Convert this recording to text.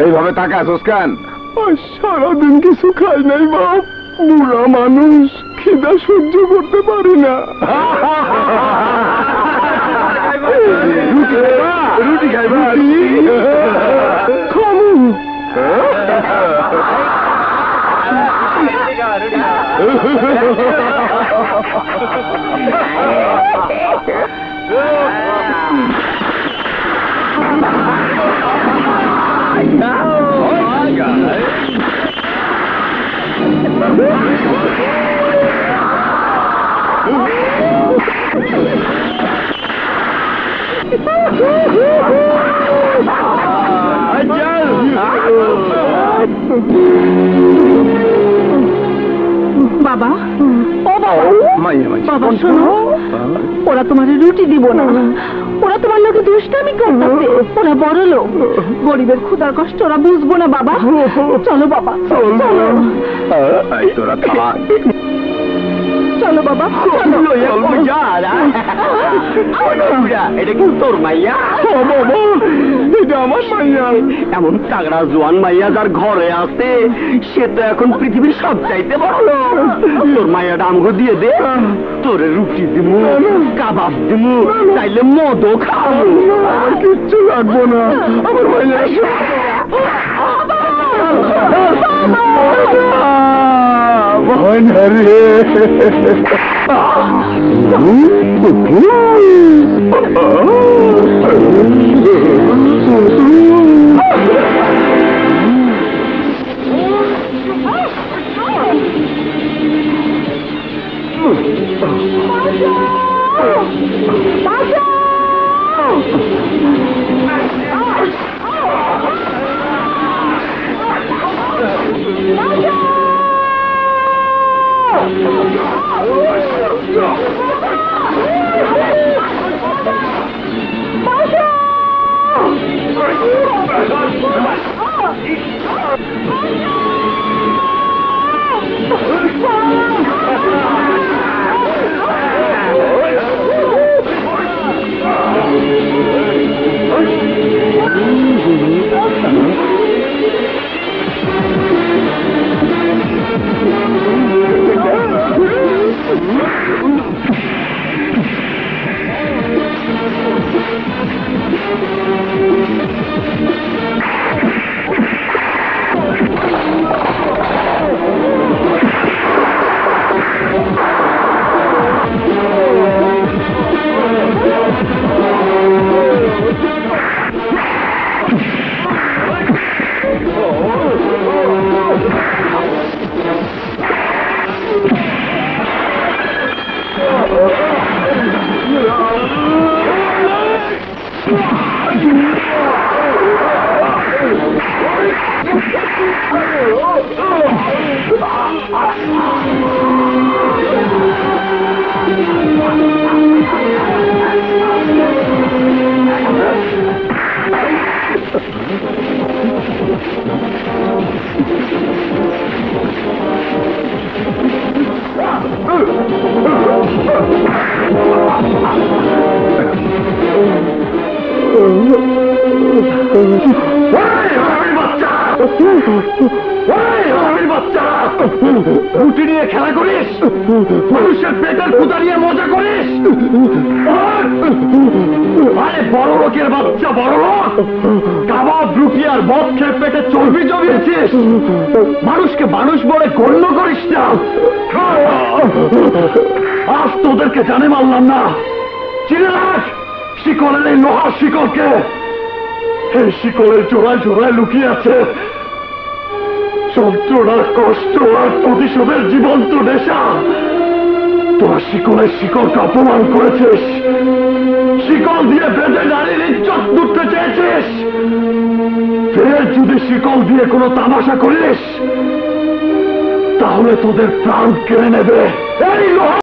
এইভাবে তাকে আসোস কেন? সারাদিন কিছু খাই নাই বাপ, বুড়া মানুষ, খিদা সহ্য করতে পারি না। রুটি খাইবা? খাবো। বাবা, ও বাবা শোনো, ওরা তোমার রুটি দিব না, ওরা তোমার লোকে দুষ্টামি করতেছে, ওরা বড় লোক, গরিবের ক্ষুধার কষ্ট ওরা বুঝবো না বাবা। চলো বাবা, চলো। তোরা থামা, চলো বাবা, এটা কি তোর মাইয়া? এটা আমার মাইয়া। এমন তাগড়া জোয়ান মাইয়া যার ঘরে আছে, সে তো এখন পৃথিবীর সব চাইতে বড় লোক। তোর মাইয়াটা আমগো দিয়ে দে, তোরে রুটি দিমু, কাবাব দিমু, চাইলে মদও খাবো। আমার কিচ্ছু লাগবো না, আমার মাইয়া রুটি নিয়ে খেলা করিস, মানুষের পেটের ক্ষুধা নিয়ে মজা করিস। আরে বড় লোকের বাচ্চা, বড় লোক, কাবাব রুটি আর মদ খেয়ে পেটে চর্বি জমিয়েছিস, মানুষকে মানুষ বলে গণ্য করিস না। আজ তোদেরকে জানে মারলাম না, চিনে রাখ শিকলের এই লোহার শিকলকে। এই শিকলের জোড়ায় জোড়ায় লুকিয়ে আছে যন্ত্রণা, কষ্ট আর প্রতিশোধের জীবন্ত নেশা। তোরা শিকলের শিকড়কে অপমান করেছিস, শিকল দিয়ে বেঁধে নারীর ইজ্জত লুটতে চেয়েছিস। ফের যদি শিকল দিয়ে কোনো তামাশা করিস তাহলে তোদের প্রাণ কেড়ে নেবে এই লোহা।